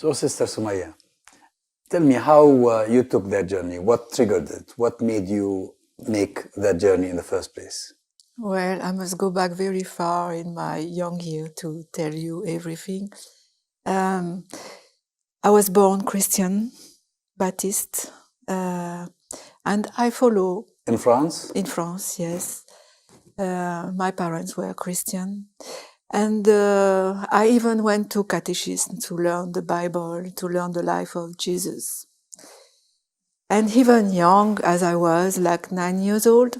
So, Sister Sumaya, tell me how you took that journey. What triggered it? What made you make that journey in the first place? Well, I must go back very far in my young year to tell you everything. I was born Christian, Baptist, and I follow... In France? In France, yes. My parents were Christian. And I even went to catechism to learn the Bible, to learn the life of Jesus. And even young as I was, like 9 years old,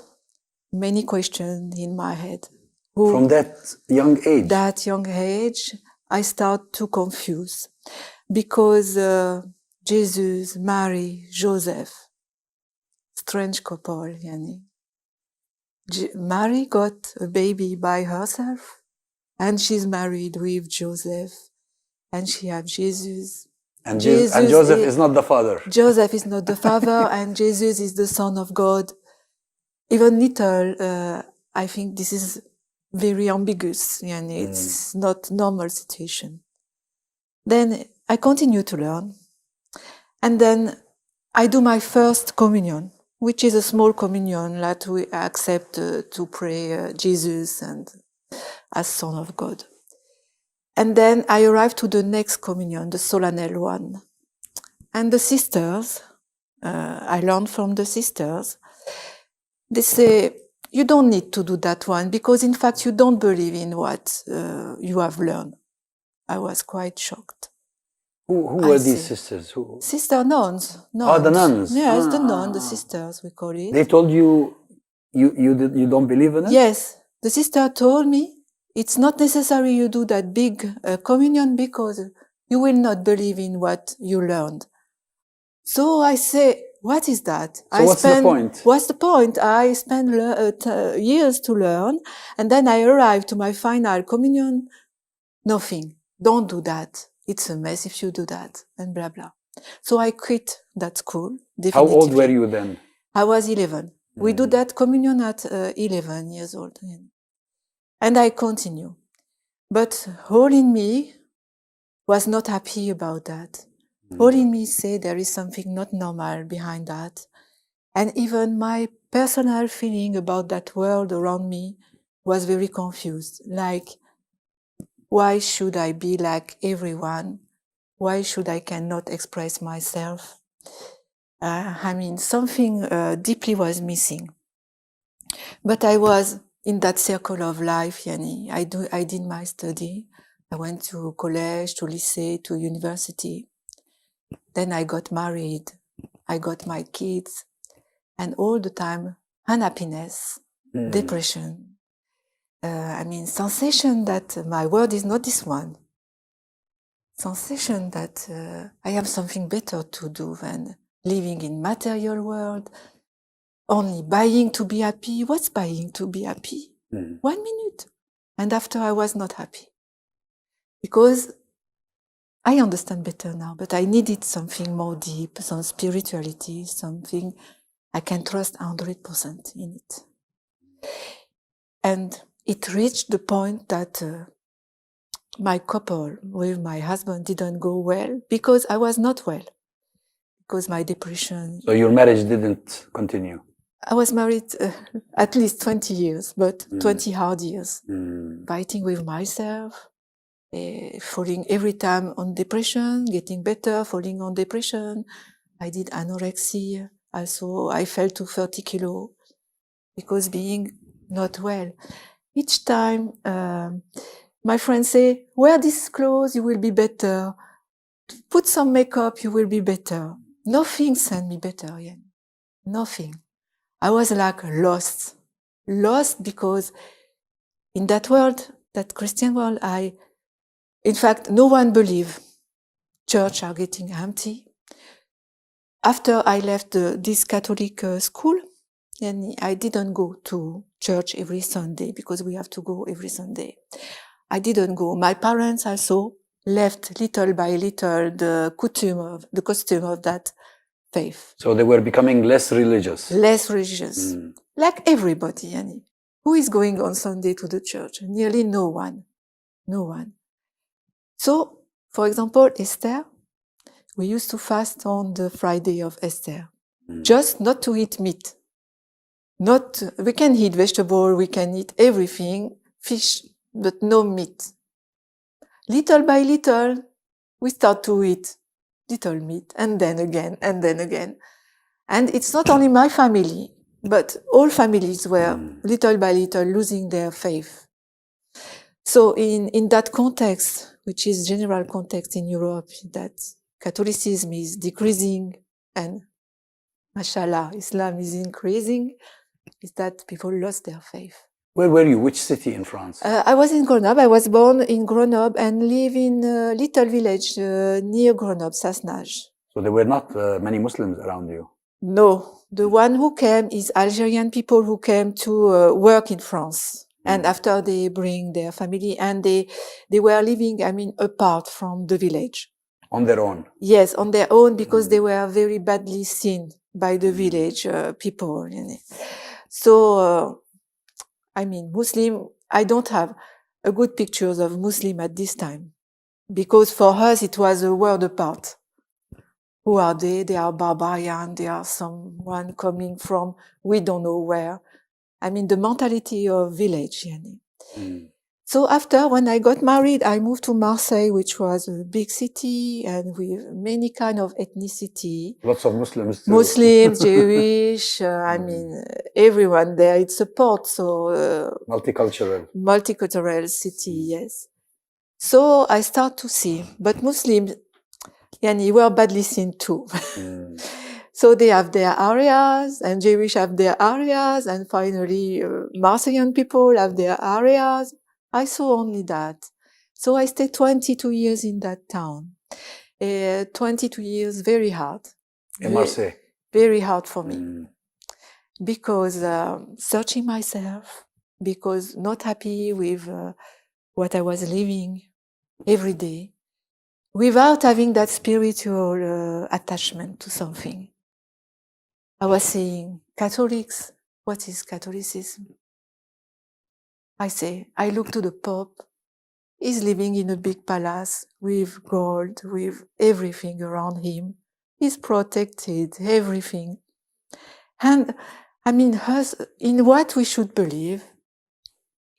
many questions in my head. From that young age? That young age, I start to confuse. Because Jesus, Mary, Joseph, strange couple, yani. Mary got a baby by herself, and she's married with Joseph, and she has Jesus. And Joseph is not the father. Joseph is not the father, and Jesus is the Son of God. Even little, I think this is very ambiguous, and it's not normal situation. Then I continue to learn, and then I do my first communion, which is a small communion that we accept to pray Jesus and as Son of God. And then I arrive to the next communion, the solemnal one. And the sisters, I learned from the sisters, they say, you don't need to do that one because in fact you don't believe in what you have learned. I was quite shocked. Who were these sisters? Sister nuns. Oh, the nuns. Yes, the nuns, the sisters, we call it. They told you don't believe in it? Yes. The sister told me, it's not necessary you do that big communion because you will not believe in what you learned. So I say, what is that? So what's the point? What's the point? I spent years to learn, and then I arrive to my final communion, nothing. Don't do that. It's a mess if you do that, and blah, blah. So I quit that school, definitively. How old were you then? I was 11. We do that communion at 11 years old. And I continue. But all in me was not happy about that. All in me said there is something not normal behind that. And even my personal feeling about that world around me was very confused. Like, why should I be like everyone? Why should I cannot express myself? Something deeply was missing. But I was in that circle of life, I did my study. I went to college, to lycée, to university. Then I got married. I got my kids. And all the time, unhappiness, depression. Sensation that my world is not this one. Sensation that I have something better to do than living in material world, only buying to be happy. What's buying to be happy? 1 minute. And after I was not happy. Because I understand better now, but I needed something more deep, some spirituality, something I can trust 100% in it. And it reached the point that my couple with my husband didn't go well because I was not well. Because my depression... So your marriage didn't continue? I was married at least 20 years, but 20 hard years. Fighting with myself, falling every time on depression, getting better, falling on depression. I did anorexia. Also, I fell to 30 kilos because being not well. Each time, my friends say, wear these clothes, you will be better. Put some makeup, you will be better. Nothing sent me better yet. Nothing. I was like lost. Lost because in that world, that Christian world, in fact, no one believed. Church are getting empty. After I left this Catholic school, and I didn't go to church every Sunday because we have to go every Sunday. I didn't go. My parents also left little by little the costume of that faith. So they were becoming less religious. Less religious. Like everybody, Who is going on Sunday to the church? Nearly no one. No one. So, for example, Esther, we used to fast on the Friday of Esther, just not to eat meat. We can eat vegetable, we can eat everything, fish, but no meat. Little by little, we start to eat little meat, and then again, and then again. And it's not only my family, but all families were little by little losing their faith. So in that context, which is general context in Europe, that Catholicism is decreasing and mashallah, Islam is increasing, is that people lost their faith. Where were you? Which city in France? I was in Grenoble. I was born in Grenoble and live in a little village near Grenoble, Sassenage. So there were not many Muslims around you? No. The one who came is Algerian people who came to work in France. And after they bring their family, and they were living, apart from the village. On their own? Yes, on their own, because they were very badly seen by the village people. So, Muslim, I don't have a good pictures of Muslim at this time, because for us it was a world apart. Who are they? They are barbarian. They are someone coming from we don't know where. The mentality of village. So after, when I got married, I moved to Marseille, which was a big city and with many kind of ethnicity. Lots of Muslims too. Muslims, Jewish, everyone there. It's a port, so... Multicultural city, yes. So I start to see, but Muslims, were badly seen too. So they have their areas, and Jewish have their areas, and finally Marseillan people have their areas. I saw only that. So I stayed 22 years in that town. 22 years, very hard. In Marseille? Very hard for me. Because searching myself, because not happy with what I was living every day, without having that spiritual attachment to something. I was saying, Catholics, what is Catholicism? I look to the Pope. He's living in a big palace with gold, with everything around him. He's protected, everything. And us, in what we should believe,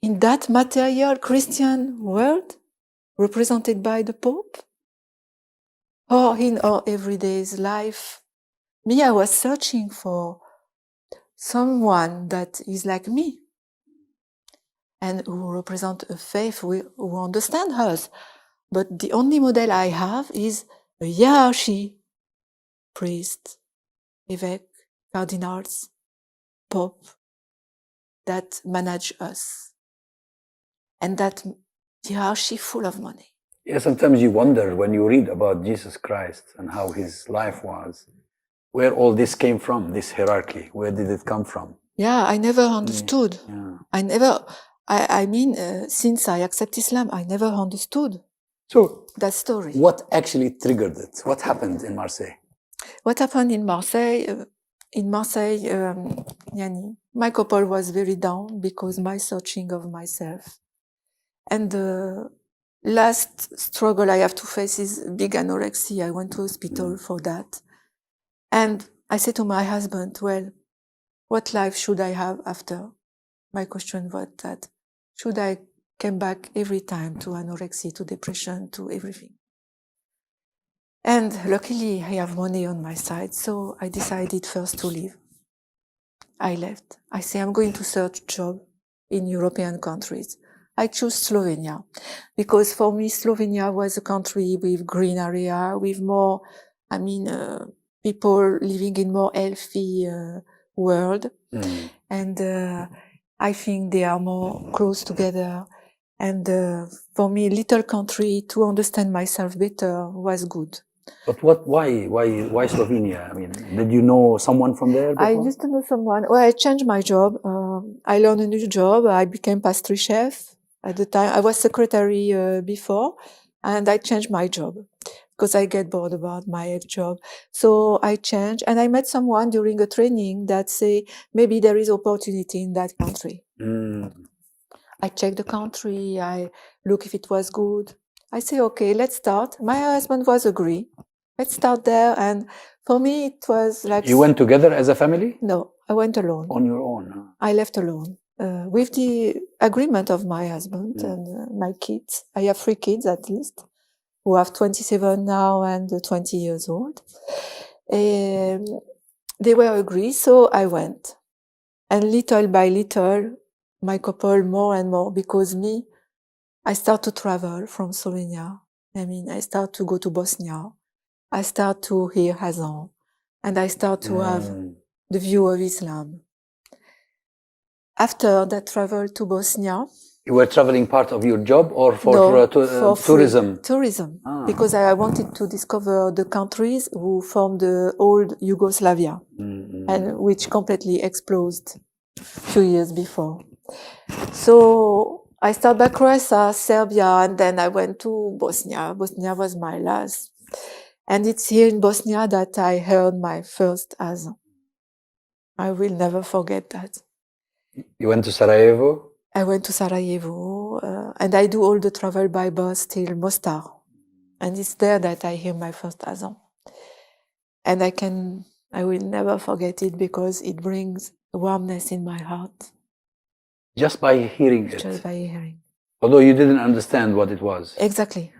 in that material Christian world represented by the Pope, or in our everyday life. Me, I was searching for someone that is like me and who represent a faith who understand us. But the only model I have is a hierarchy: priest, évêque, cardinals, pope, that manage us. And that hierarchy full of money. Yeah, sometimes you wonder when you read about Jesus Christ and how his life was, where all this came from, this hierarchy. Where did it come from? Yeah, I never understood. Yeah. Since I accept Islam, I never understood that story. What actually triggered it? What happened in Marseille? What happened in Marseille? My couple was very down because my searching of myself. And the last struggle I have to face is big anorexia. I went to hospital for that. And I said to my husband, well, what life should I have after? My question was that, should I come back every time to anorexia, to depression, to everything? And luckily I have money on my side, so I decided first to leave. I left. I say I'm going to search job in European countries. I chose Slovenia because for me Slovenia was a country with green area, with more, people living in more healthy world. And I think they are more close together. And for me, little country, to understand myself better was good. But why Slovenia? Did you know someone from there before? I used to know someone. Well, I changed my job. I learned a new job. I became pastry chef. At the time, I was secretary before, and I changed my job because I get bored about my job. So I changed, and I met someone during a training that say maybe there is opportunity in that country. I checked the country. I look if it was good. I say, okay, let's start. My husband was agree. let's start there. And for me, it was like... You went together as a family? No, I went alone. On your own? Huh? I left alone with the agreement of my husband and my kids. I have 3 kids at least, who have 27 now and 20 years old. They were agreed, so I went. And little by little, my couple more and more, because I start to travel from Slovenia. I mean, I start to go to Bosnia. I start to hear Azan. And I start to have the view of Islam. After that travel to Bosnia... You were traveling part of your job or for tourism? Tourism, because I wanted to discover the countries who formed the old Yugoslavia, and which completely exploded a few years before. So I started by Croatia, Serbia, and then I went to Bosnia. Bosnia was my last. And it's here in Bosnia that I heard my first azan. I will never forget that. You went to Sarajevo? I went to Sarajevo, and I do all the travel by bus till Mostar. And it's there that I hear my first azan. And I will never forget it, because it brings warmness in my heart. Just by hearing it? Just by hearing. Although you didn't understand what it was? Exactly.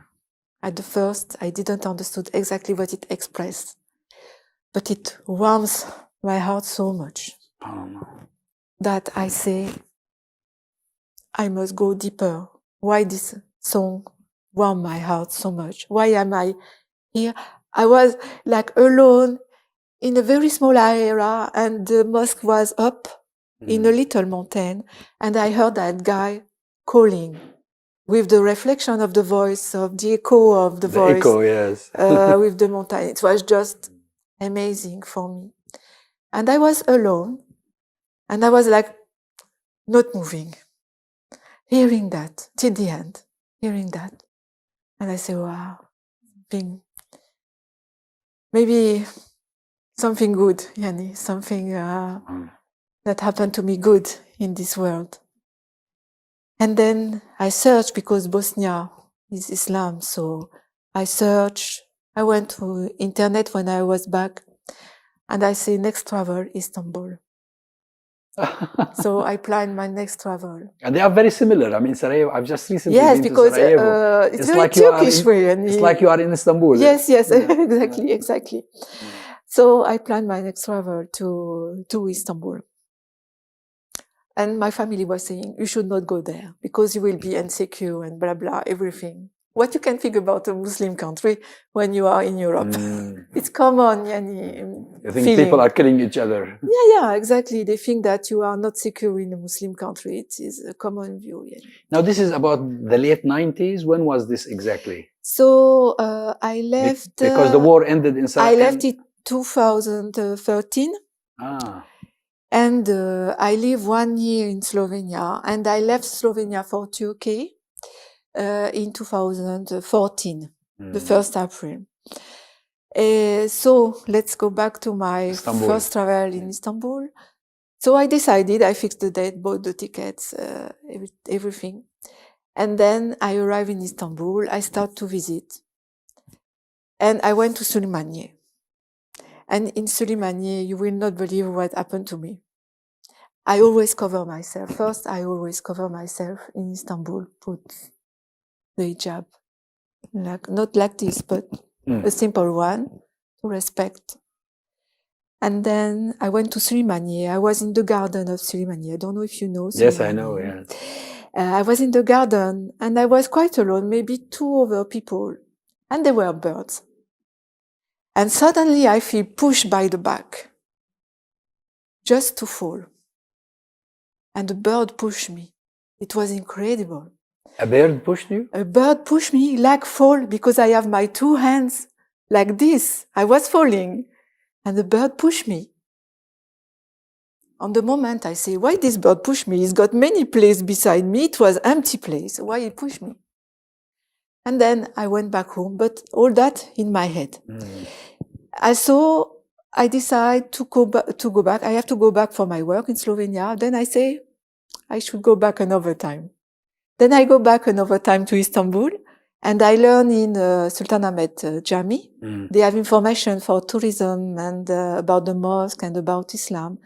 At the first, I didn't understand exactly what it expressed. But it warms my heart so much that I say, I must go deeper. Why this song warmed my heart so much? Why am I here? I was like alone in a very small area, and the mosque was up in a little mountain, and I heard that guy calling with the reflection of the voice, of the echo of the voice. Echo, yes. With the mountain. It was just amazing for me. And I was alone, and I was like not moving. Hearing that, till the end, hearing that. And I say, wow, maybe something good, Yani, something that happened to me good in this world. And then I searched, because Bosnia is Islam, so I searched. I went to internet when I was back, and I say, next travel, Istanbul. So I planned my next travel. And they are very similar. I mean, Sarajevo, I've just recently been to Sarajevo. It's very like Turkish way. It's like you are in Istanbul. Yes, exactly. So I planned my next travel to Istanbul. And my family was saying, you should not go there, because you will be insecure and blah, blah, everything. What you can think about a Muslim country when you are in Europe. It's common, Yani. You think people are killing each other. Yeah, exactly. They think that you are not secure in a Muslim country. It is a common view. Yani. Now, this is about the late 90s. When was this exactly? So I left... because the war ended in Sarajevo. I left in 2013. And I lived 1 year in Slovenia. And I left Slovenia for Turkey in 2014, the 1st April. So let's go back to my first travel in Istanbul. So I decided, I fixed the date, bought the tickets, everything. And then I arrived in Istanbul. I started to visit. And I went to Süleymaniye. And in Süleymaniye, you will not believe what happened to me. I always cover myself. First, I always cover myself in Istanbul, put the hijab. Not like this, but a simple one, to respect. And then I went to Süleymaniye. I was in the garden of Süleymaniye. I don't know if you know Süleymaniye. Yes, I know, yes. I was in the garden, and I was quite alone, maybe 2 other people, and there were birds. And suddenly I feel pushed by the back, just to fall. And the bird pushed me. It was incredible. A bird pushed you? A bird pushed me like fall, because I have my 2 hands like this. I was falling, and the bird pushed me. On the moment I say, why this bird pushed me? He's got many places beside me. It was empty place. Why he pushed me? And then I went back home, but all that in my head. So I decide to go back. I have to go back for my work in Slovenia. Then I say, I should go back another time. Then I go back another time to Istanbul, And I learned in Sultan Ahmed Jami. They have information for tourism and about the mosque and about Islam.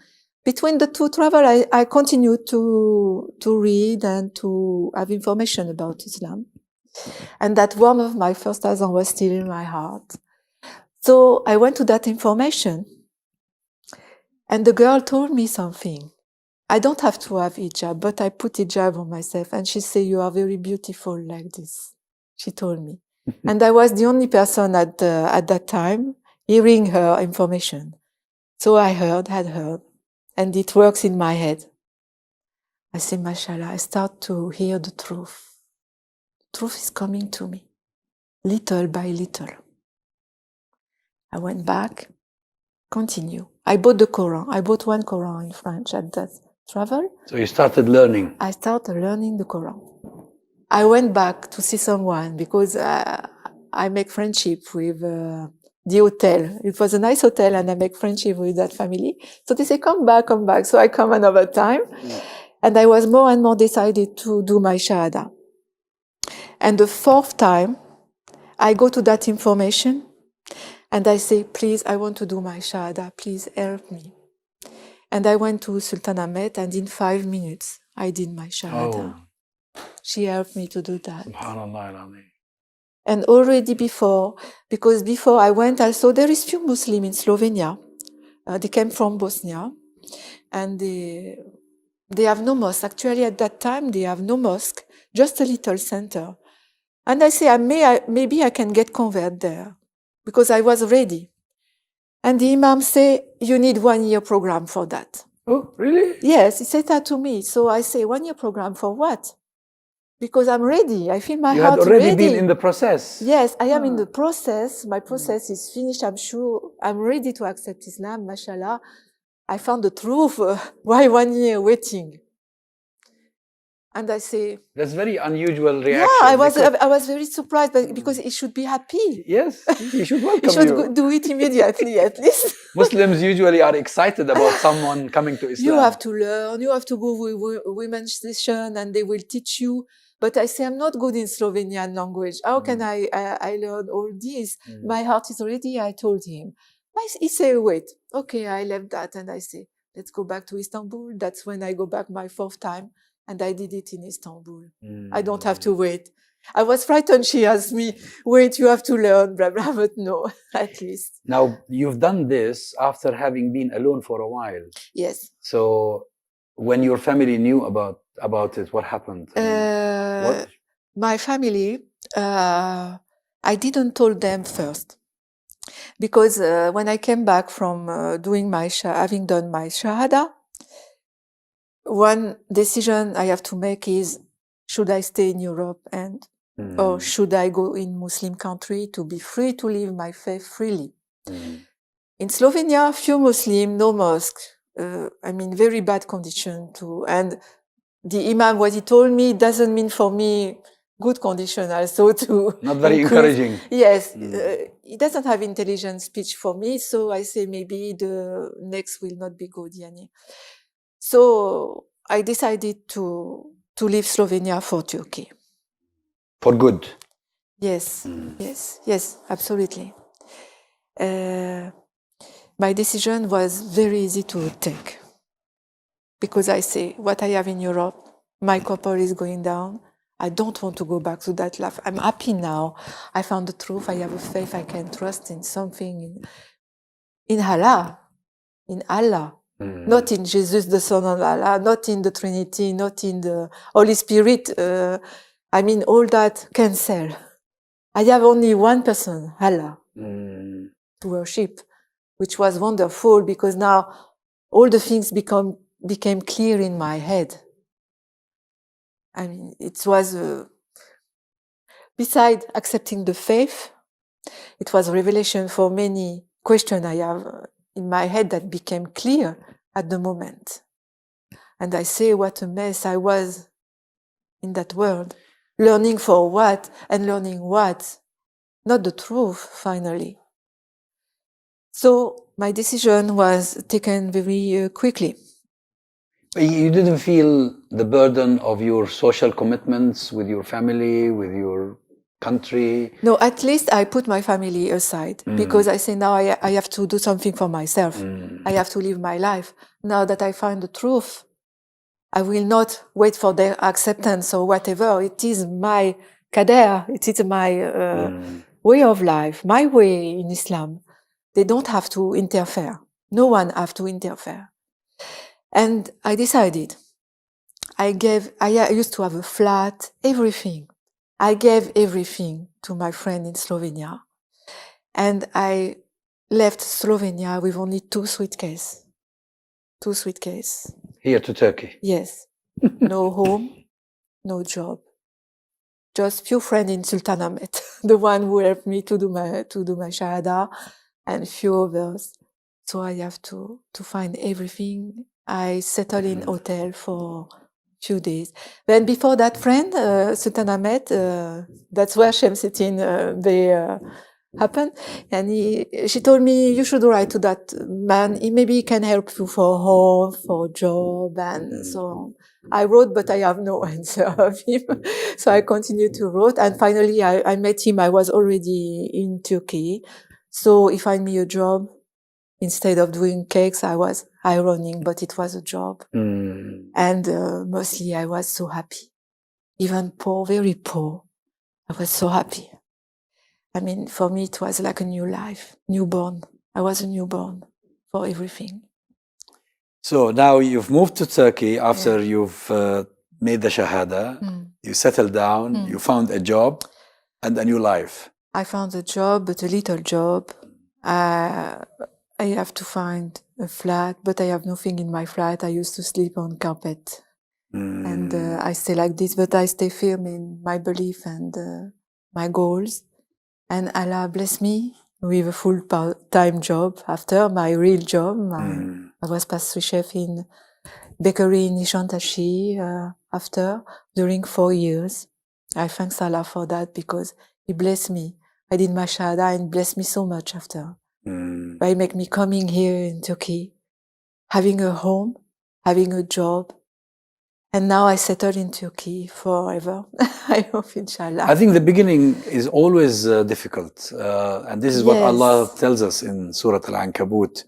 Between the two travel, I continue to read and to have information about Islam. And that warmth of my first azan was still in my heart. So I went to that information. And the girl told me something. I don't have to have hijab, but I put hijab on myself. And she said, you are very beautiful like this. She told me. And I was the only person at that time hearing her information. So I had heard. And it works in my head. I say, mashallah, I start to hear the truth. Truth is coming to me, little by little. I went back, continue. I bought the Quran. I bought one Quran in French at that travel. So you started learning? I started learning the Quran. I went back to see someone because I make friendship with the hotel. It was a nice hotel and I make friendship with that family. So they say, come back, come back. So I come another time. And I was more and more decided to do my Shahada. And the fourth time, I go to that information and I say, please, I want to do my Shahada. Please help me. And I went to Sultan Ahmed and in 5 minutes, I did my Shahada. Oh. She helped me to do that. Subhanallah al-Azim. And already before, because before I went also, there is few Muslims in Slovenia. They came from Bosnia and they have no mosque. Actually, at that time, they have no mosque, just a little center. And I say, maybe I can get converted there because I was ready. And the Imam say, you need 1 year program for that. Oh, really? Yes, he said that to me. So I say, 1 year program for what? Because I'm ready. I feel my heart ready. You had already been in the process. Yes, I am in the process. My process is finished. I'm sure I'm ready to accept Islam. Mashallah. I found the truth. Why 1 year waiting? And I say... That's very unusual reaction. Yeah, I was very surprised because he should be happy. Yes, he should welcome you. He should do it immediately, at least. Muslims usually are excited about someone coming to Islam. You have to learn. You have to go with women's session and they will teach you. But I say, I'm not good in Slovenian language. How can I learn all this? My heart is ready, I told him. He said, wait. Okay, I left that and I say, let's go back to Istanbul. That's when I go back my 4th time. And I did it in Istanbul. I don't have to wait. I was frightened. She asked me, wait, you have to learn, blah, blah, but no, at least. Now, you've done this after having been alone for a while. Yes. So when your family knew about it, what happened? What? My family, I didn't tell them first. Because when I came back from having done my Shahada, one decision I have to make is, should I stay in Europe or should I go in Muslim country to be free to live my faith freely? In Slovenia, few Muslim, no mosque. Very bad condition too. And the Imam, what he told me, doesn't mean for me good condition also to... Not very encouraging. Yes. He doesn't have intelligent speech for me. So I say maybe the next will not be good, Yani. So I decided to leave Slovenia for Turkey. For good? Yes, yes, absolutely. My decision was very easy to take. Because I say, what I have in Europe, my couple is going down. I don't want to go back to that life. I'm happy now. I found the truth. I have a faith. I can trust in something, in Allah, not in Jesus, the Son of Allah, not in the Trinity, not in the Holy Spirit. All that cancel. I have only one person, Allah, to worship, which was wonderful because now all the things became clear in my head. It was, besides accepting the faith, it was a revelation for many questions I have in my head that became clear at the moment. And I say, what a mess I was in that world. Learning for what and learning what? Not the truth, finally. So my decision was taken very quickly. You didn't feel the burden of your social commitments with your family, with your country? No, at least I put my family aside because I say now I have to do something for myself. I have to live my life. Now that I find the truth, I will not wait for their acceptance or whatever. It is my qadar. It is my way of life, my way in Islam. They don't have to interfere. No one have to interfere. And I decided. I used to have a flat, everything. I gave everything to my friend in Slovenia. And I left Slovenia with only 2 suitcases. 2 suitcases. Here to Turkey? Yes. No home, no job. Just few friends in Sultanahmet, the one who helped me to do my shahada, and few others. So I have to find everything. I settled in hotel for few days. Then before that friend, Sultanahmet, that's where Shamsuddin they happened. And she told me, you should write to that man. Maybe he can help you for home, for job, and so on. I wrote, but I have no answer of him. So I continued to write. And finally, I met him. I was already in Turkey. So he found me a job. Instead of doing cakes, I was ironing, but it was a job. And mostly I was so happy. Even poor, very poor. I was so happy. I mean, for me, it was like a new life, newborn. I was a newborn for everything. So now you've moved to Turkey after you've made the Shahada. You settled down, you found a job and a new life. I found a job, but a little job. I have to find a flat, but I have nothing in my flat. I used to sleep on carpet. And I stay like this, but I stay firm in my belief and my goals. And Allah bless me with a full-time job after my real job. I was pastry chef in bakery in Nishantashi after, during 4 years. I thank Allah for that because He blessed me. I did my shahada and blessed me so much after. By make me coming here in Turkey, having a home, having a job. And now I settled in Turkey forever. I hope, inshallah. I think the beginning is always difficult. And this is what Allah tells us in Surah Al-Ankabut.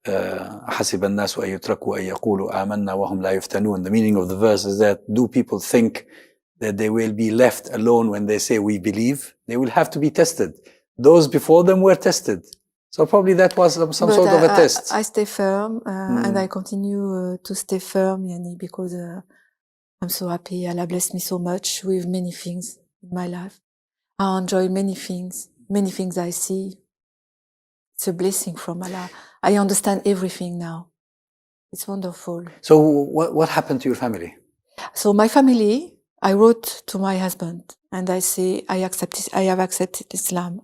حَسِبَ النَّاسُ أَن يُتْرَكُوا أَن يَقُولُوا آمَنَّا وَهُمْ لَا يُفْتَنُونَ. The meaning of the verse is that, do people think that they will be left alone when they say we believe? They will have to be tested. Those before them were tested. So probably that was some sort of a test. I stay firm and I continue to stay firm, Yani, because I'm so happy. Allah blessed me so much with many things in my life. I enjoy many things I see. It's a blessing from Allah. I understand everything now. It's wonderful. So what happened to your family? So my family, I wrote to my husband and I say, I have accepted Islam.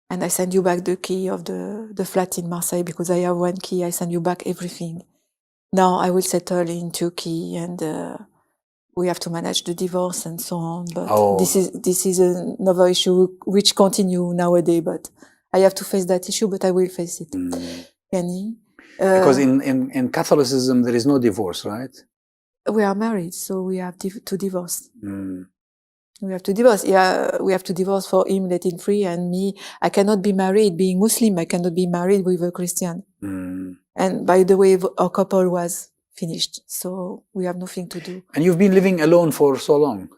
And I send you back the key of the flat in Marseille because I have 1 key. I send you back everything. Now I will settle in Turkey and we have to manage the divorce and so on. But this is another issue which continue nowadays. But I have to face that issue, but I will face it. Because in Catholicism there is no divorce, right? We are married, so we have to divorce. We have to divorce. Yeah, we have to divorce for him, let him free, and me. I cannot be married, being Muslim. I cannot be married with a Christian. And by the way, our couple was finished, so we have nothing to do. And you've been living alone for so long.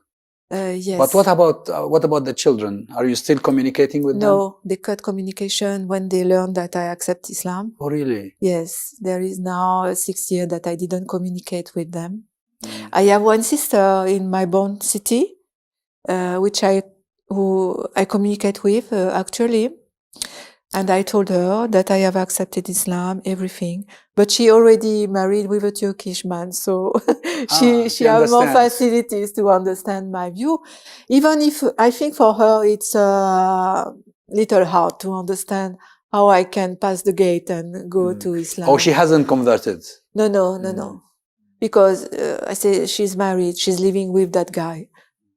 Yes. But what about the children? Are you still communicating with them? No, they cut communication when they learned that I accept Islam. Oh, really? Yes. There is now 6 years that I didn't communicate with them. I have one sister in my born city. Who I communicate with actually, and I told her that I have accepted Islam, everything. But she already married with a Turkish man, so she has more facilities to understand my view. Even if I think for her it's a little hard to understand how I can pass the gate and go to Islam. Oh, she hasn't converted? No. Because I say she's married, she's living with that guy.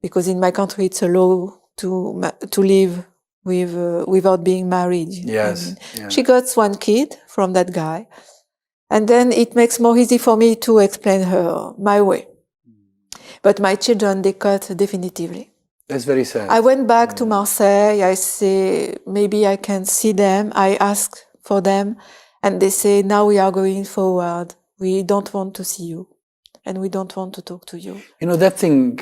Because in my country it's a law to live without being married. Yes. She got 1 kid from that guy, and then it makes more easy for me to explain her my way. But my children, they cut definitively. That's very sad. I went back to Marseille. I say, maybe I can see them. I ask for them. And they say, now we are going forward. We don't want to see you. And we don't want to talk to you. You know, that thing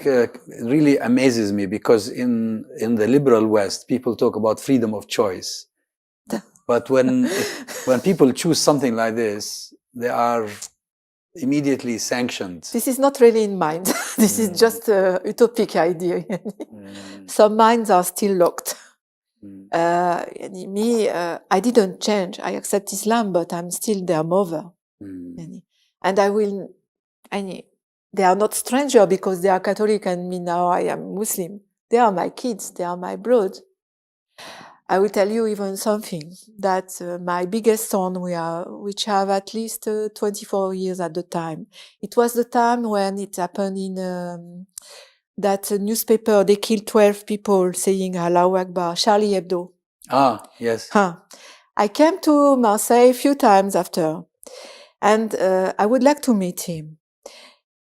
really amazes me, because in the liberal West, people talk about freedom of choice. But when people choose something like this, they are immediately sanctioned. This is not really in mind. This is just an utopic idea. Some minds are still locked. I didn't change. I accept Islam, but I'm still their mother. And they are not stranger because they are Catholic and me now I am Muslim. They are my kids. They are my blood. I will tell you even something, that my biggest son, which have at least 24 years at the time. It was the time when it happened in that newspaper, they killed 12 people saying Allahu Akbar, Charlie Hebdo. Ah, yes. I came to Marseille a few times after, and I would like to meet him.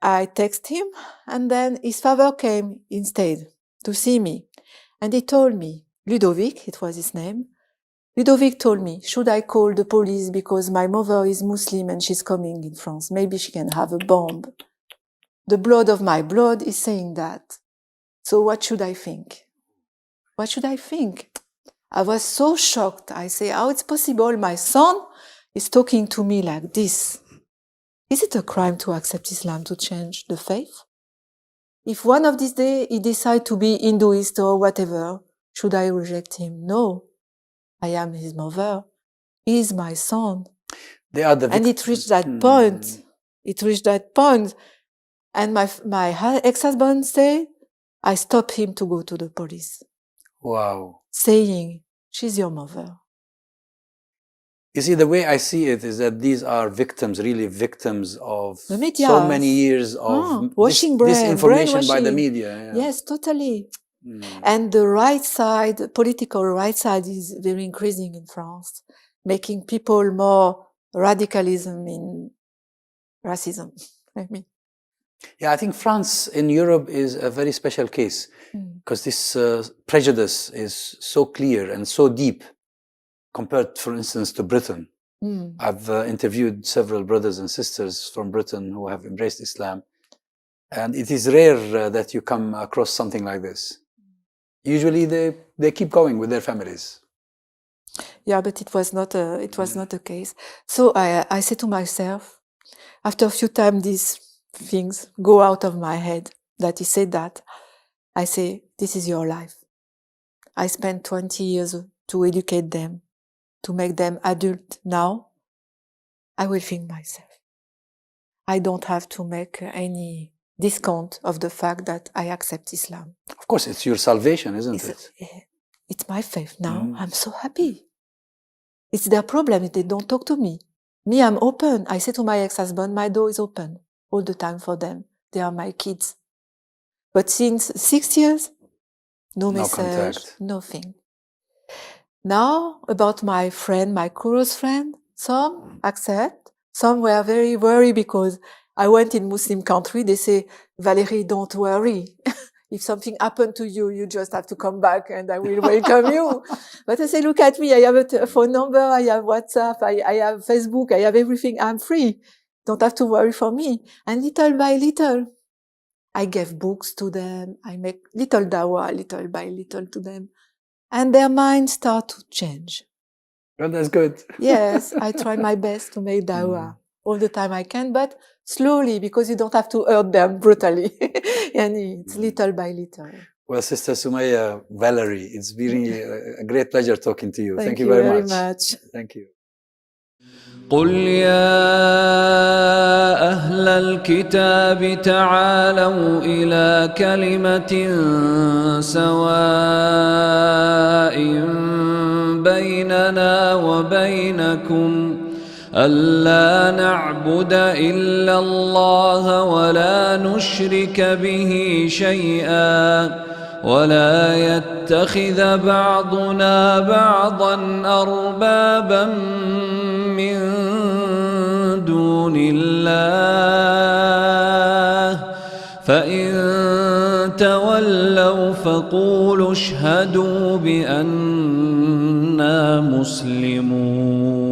I text him, and then his father came instead to see me. And he told me, Ludovic, it was his name. Ludovic told me, should I call the police because my mother is Muslim and she's coming in France? Maybe she can have a bomb. The blood of my blood is saying that. So what should I think? What should I think? I was so shocked. I say, how it's possible my son is talking to me like this? Is it a crime to accept Islam, to change the faith? If one of these days he decides to be Hinduist or whatever, should I reject him? No. I am his mother. He is my son. And it reached that point. It reached that point. And my ex-husband said, I stopped him to go to the police. Wow. Saying, she's your mother. You see, the way I see it is that these are victims, really victims of so many years of disinformation by the media. Yeah. Yes, totally. And the right side, political right side, is very increasing in France, making people more radicalism in racism. Yeah, I think France in Europe is a very special case, because this prejudice is so clear and so deep compared, for instance, to Britain. I've interviewed several brothers and sisters from Britain who have embraced Islam, and it is rare that you come across something like this. Usually they keep going with their families. Yeah, but it was not the case. So I said to myself, after a few times these things go out of my head, that he said that, I say, this is your life. I spent 20 years to educate them, to make them adult. Now I will think myself. I don't have to make any discount of the fact that I accept Islam. Of course, it's your salvation, isn't it? It's my faith now. I'm so happy. It's their problem if they don't talk to me. Me, I'm open. I say to my ex-husband, my door is open all the time for them. They are my kids. But since 6 years, no message, nothing. Now, about my friend, my close friend, some accept, some were very worried because I went in Muslim country, they say, Valerie, don't worry. If something happened to you, you just have to come back and I will welcome you. But I say, look at me, I have a phone number, I have WhatsApp, I have Facebook, I have everything, I'm free. Don't have to worry for me. And little by little, I gave books to them, I make little dawah, little by little to them. And their minds start to change. Well, that's good. Yes, I try my best to make dawah all the time I can, but slowly, because you don't have to hurt them brutally. And it's little by little. Well, Sister Sumaya, Valerie, it's been a great pleasure talking to you. Thank you very much. Thank you. قل يا أهل الكتاب تعالوا إلى كلمة سواء بيننا وبينكم ألا نعبد إلا الله ولا نشرك به شيئا ولا يتخذ بعضنا بعضا أربابا من دون الله فإن تولوا فقولوا اشهدوا بأننا مسلمون.